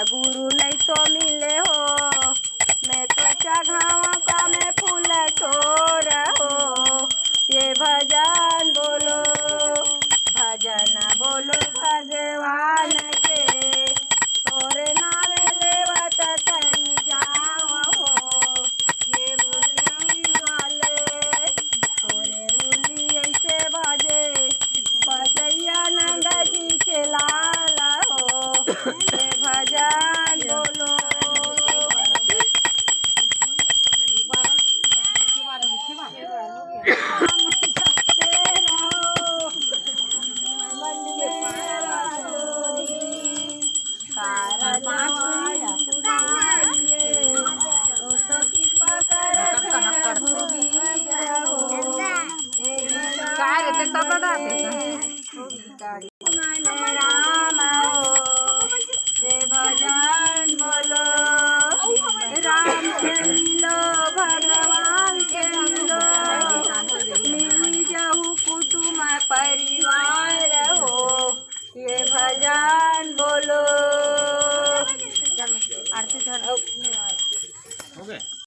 गुरु नहीं तो मिले हो, मैं तो चढ़ावा का मैं फूल छोर हो। ये भजन बोलो भगवान के, तोरे नावे लेवत तरी जाओ हो। ये मुरली वाले तोरे मुरली ऐसे बजे, बजैया नंद जी के लाल हो। ये भजन बोलो काय रे ते तगड राहते